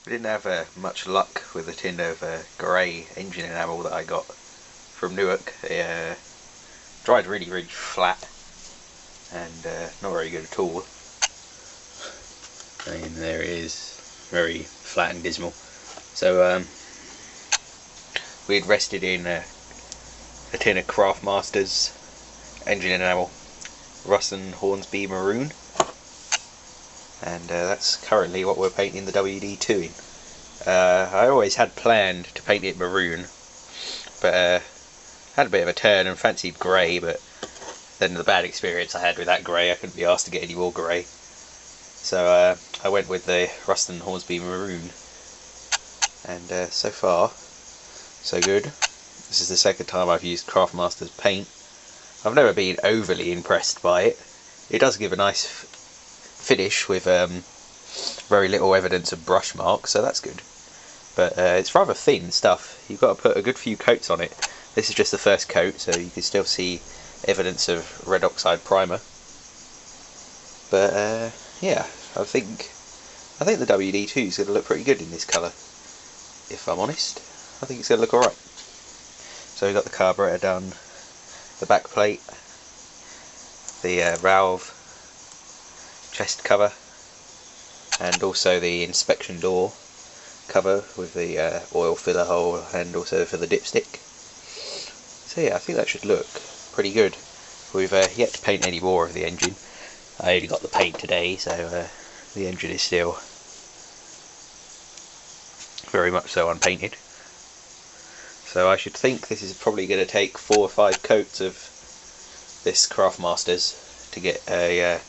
We didn't have much luck with the tin of grey engine enamel that I got from Newark. It dried really flat and not very good at all. I mean, there it is, very flat and dismal. So we had rested in a tin of Craftmaster's engine enamel, Ruston Hornsby Maroon, and that's currently what we're painting the WD2 in. I always had planned to paint it maroon, but had a bit of a turn and fancied grey, but then the bad experience I had with that grey, I couldn't be asked to get any more grey. So I went with the Ruston Hornsby Maroon, and so far so good. This is the second time I've used Craftmaster's paint. I've never been overly impressed by it. It does give a nice finish with very little evidence of brush marks, so that's good. But it's rather thin stuff. You've got to put a good few coats on it. This is just the first coat, so you can still see evidence of red oxide primer. But yeah, I think the WD2 is going to look pretty good in this colour. If I'm honest, I think it's going to look alright. So we've got the carburetor done, the back plate, the valve chest cover, and also the inspection door cover with the oil filler hole, and also for the dipstick. So yeah, I think that should look pretty good. We've yet to paint any more of the engine. I only got the paint today, so the engine is still very much so unpainted. So I should think this is probably going to take 4 or 5 coats of this Craftmaster's to get a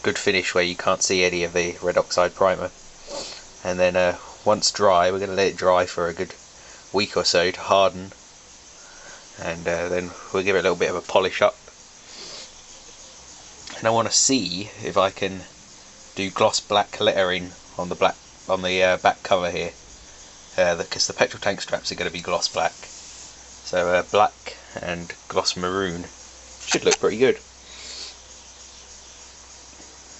good finish where you can't see any of the red oxide primer. And then once dry, we're going to let it dry for a good week or so to harden, and then we'll give it a little bit of a polish up. And I want to see if I can do gloss black lettering on the back cover here, because the petrol tank straps are going to be gloss black. So black and gloss maroon should look pretty good.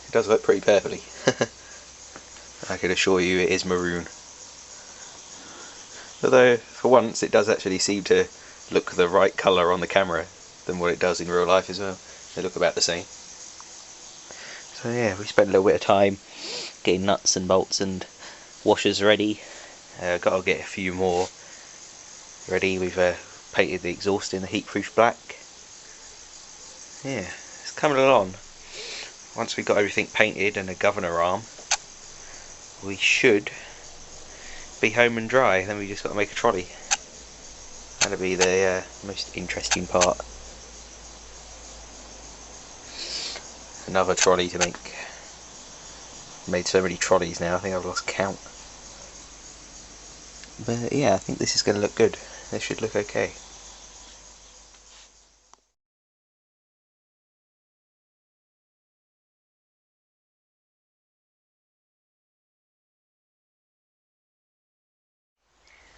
It does look pretty purpley. I can assure you it is maroon. Although for once it does actually seem to look the right colour on the camera than what it does in real life as well. They look about the same. So yeah, we spent a little bit of time getting nuts and bolts and washers ready. Got to get a few more ready. We've painted the exhaust in the heatproof black. Yeah, it's coming along. Once we've got everything painted and a governor arm, we should be home and dry. Then we just got to make a trolley. That'll be the most interesting part. Another trolley to make. Made so many trolleys now, I think I've lost count. But yeah, I think this is going to look good. This should look okay.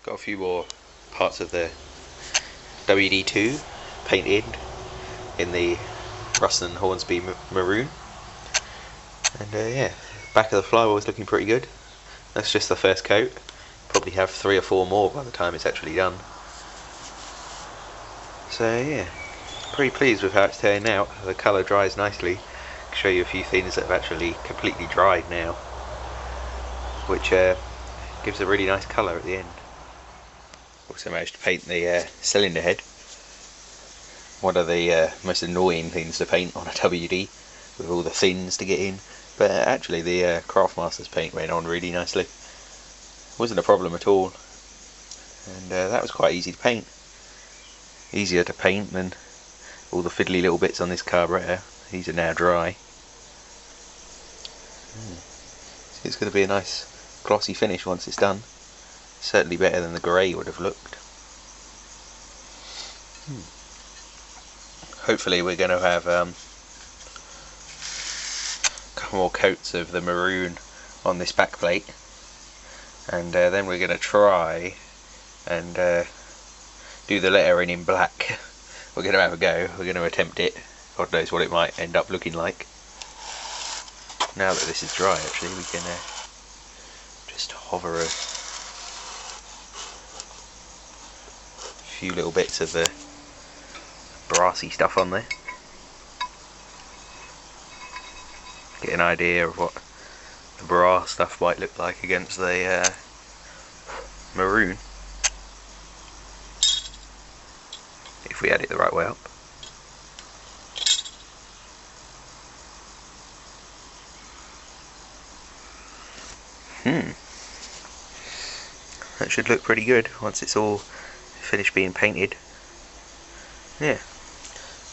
Got a few more parts of the WD2 painted in the Ruston Hornsby Maroon. And yeah, back of the flywheel is looking pretty good. That's just the first coat. Probably have 3 or 4 more by the time it's actually done. So yeah, pretty pleased with how it's turned out. The colour dries nicely. I'll show you a few things that have actually completely dried now, which gives a really nice colour at the end. Also managed to paint the cylinder head. One of the most annoying things to paint on a WD, with all the thins to get in. But actually the Craftmaster's paint went on really nicely. Wasn't a problem at all, and that was quite easy to paint. Easier to paint than all the fiddly little bits on this carburetor. These are now dry. So it's going to be a nice glossy finish once it's done. Certainly better than the grey would have looked. Hopefully we're going to have a couple more coats of the maroon on this back plate, and then we're going to try and do the lettering in black. We're going to have a go, we're going to attempt it. God knows what it might end up looking like. Now that this is dry, actually, we can just just hover a few little bits of the brassy stuff on there. Get an idea of what the brass stuff might look like against the maroon, if we had it the right way up. That should look pretty good once it's all finished being painted. Yeah,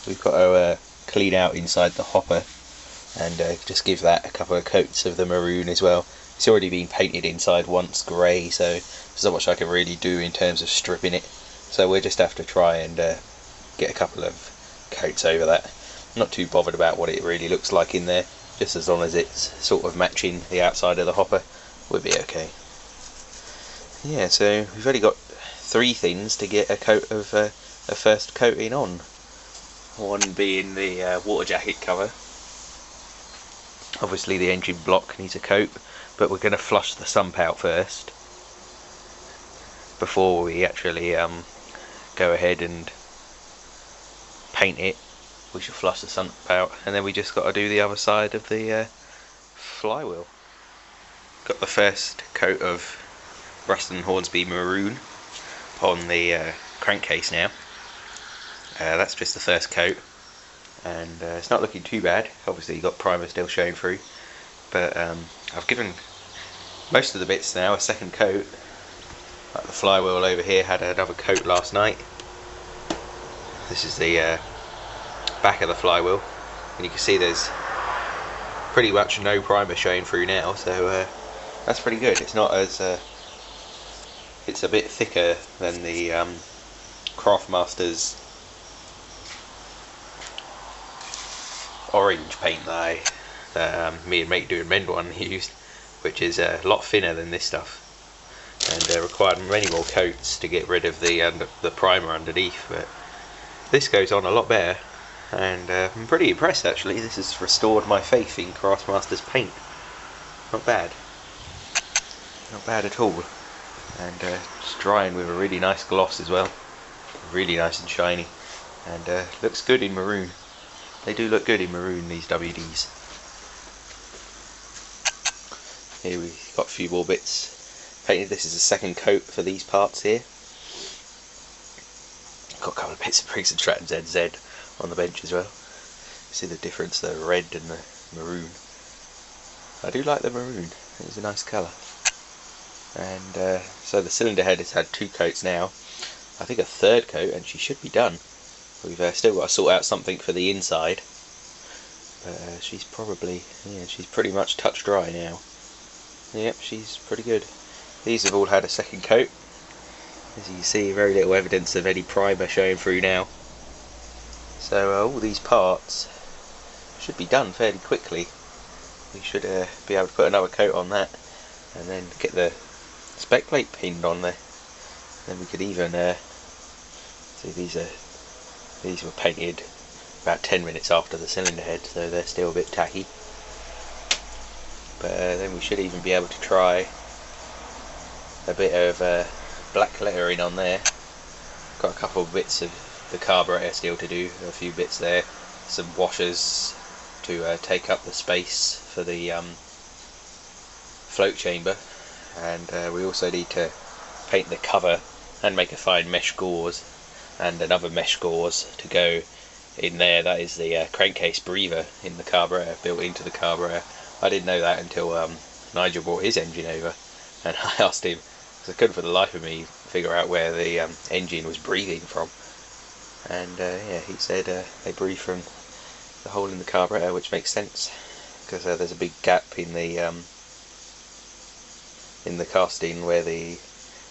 we've got to clean out inside the hopper and just give that a couple of coats of the maroon as well. It's already been painted inside once grey, so there's not much I can really do in terms of stripping it. So we'll just have to try and get a couple of coats over that. I'm not too bothered about what it really looks like in there, just as long as it's sort of matching the outside of the hopper, we'll be okay. Yeah, so we've only got 3 things to get a coat of a first coating on. One being the water jacket cover. Obviously the engine block needs a coat, but we're going to flush the sump out first before we actually go ahead and paint it. We should flush the sump out, and then we just got to do the other side of the flywheel. Got the first coat of Ruston Hornsby maroon on the crankcase now. That's just the first coat, and it's not looking too bad. Obviously you've got primer still showing through, but I've given most of the bits now a second coat. Like the flywheel over here had another coat last night. This is the back of the flywheel, and you can see there's pretty much no primer showing through now, so that's pretty good. It's not as it's a bit thicker than the Craftmaster's orange paint that me and Mate Doing Mend one used, which is a lot thinner than this stuff, and required many more coats to get rid of the primer underneath. But this goes on a lot better, and I'm pretty impressed actually. This has restored my faith in Craftmaster's paint. Not bad. Not bad at all. And it's drying with a really nice gloss as well. Really nice and shiny. And looks good in maroon. They do look good in maroon, these WDs. Here we've got a few more bits painted. This is the second coat for these parts here. Got a couple of bits of Briggs & Stratton ZZ on the bench as well. See the difference, the red and the maroon. I do like the maroon, it's a nice colour. And so the cylinder head has had 2 coats now. I think a third coat and she should be done. We've still got to sort out something for the inside, but she's probably, yeah, she's pretty much touch dry now. Yep, she's pretty good. These have all had a second coat. As you can see, very little evidence of any primer showing through now. So all these parts should be done fairly quickly. We should be able to put another coat on that, and then get the spec plate pinned on there. Then we could even see these were painted about 10 minutes after the cylinder head, so they're still a bit tacky. But then we should even be able to try a bit of black lettering on there. Got a couple of bits of the carburetor still to do, a few bits there, some washers to take up the space for the float chamber, and we also need to paint the cover and make a fine mesh gauze, and another mesh gauze to go in there. That is the crankcase breather in the carburetor, built into the carburetor. I didn't know that until Nigel brought his engine over, and I asked him, because I couldn't for the life of me figure out where the engine was breathing from, and yeah, he said they breathe from the hole in the carburetor, which makes sense, because there's a big gap in the casting where the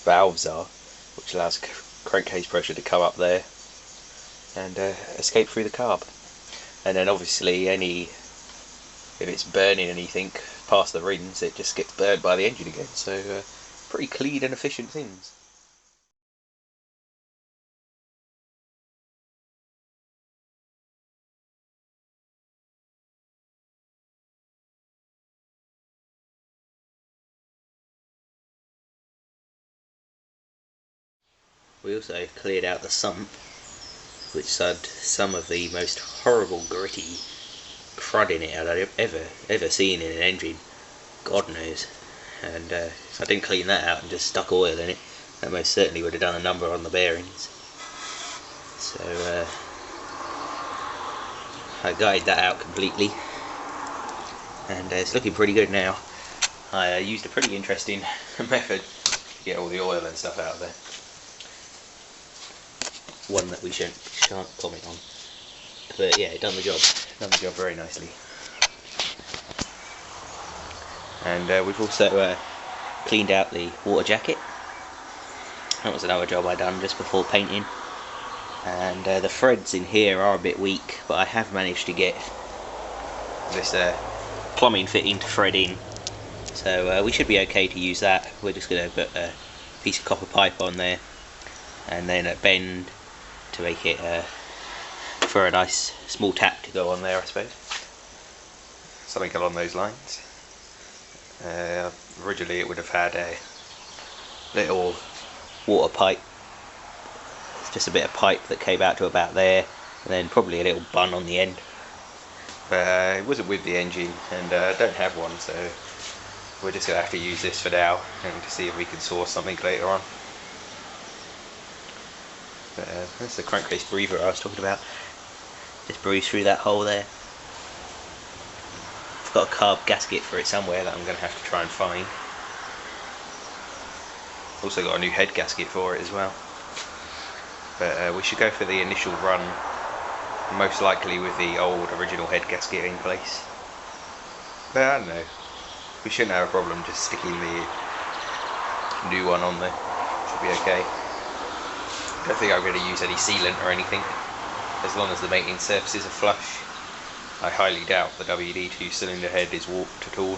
valves are, which allows crankcase pressure to come up there and escape through the carb. And then obviously if it's burning anything past the rings, it just gets burned by the engine again. So pretty clean and efficient things. We also cleared out the sump, which had some of the most horrible gritty crud in it I'd ever seen in an engine, God knows. And if I didn't clean that out and just stuck oil in it, that most certainly would have done a number on the bearings. So I gutted that out completely, and it's looking pretty good now. I used a pretty interesting method to get all the oil and stuff out of there. One that we shan't comment on. But yeah, it done the job very nicely. And we've also cleaned out the water jacket. That was another job I done just before painting. And the threads in here are a bit weak, but I have managed to get this plumbing fitting to thread in. So we should be okay to use that. We're just going to put a piece of copper pipe on there, and then a bend to make it for a nice small tap to go on there, I suppose. Something along those lines. Originally it would have had a little water pipe, just a bit of pipe that came out to about there, and then probably a little bun on the end. But it wasn't with the engine, and I don't have one, so we're just going to have to use this for now, and to see if we can source something later on. But that's the crankcase breather I was talking about. Just breathes through that hole there. I've got a carb gasket for it somewhere that I'm going to have to try and find. Also got a new head gasket for it as well. But we should go for the initial run, most likely with the old original head gasket in place. But I don't know, we shouldn't have a problem just sticking the new one on there. Should be okay. I don't think I'm going to use any sealant or anything, as long as the mating surfaces are flush. I highly doubt the WD2 cylinder head is warped at all.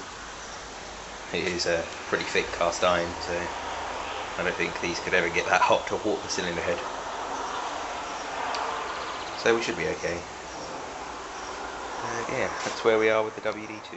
It is a pretty thick cast iron, so I don't think these could ever get that hot to warp the cylinder head. So we should be okay. Yeah, that's where we are with the WD2.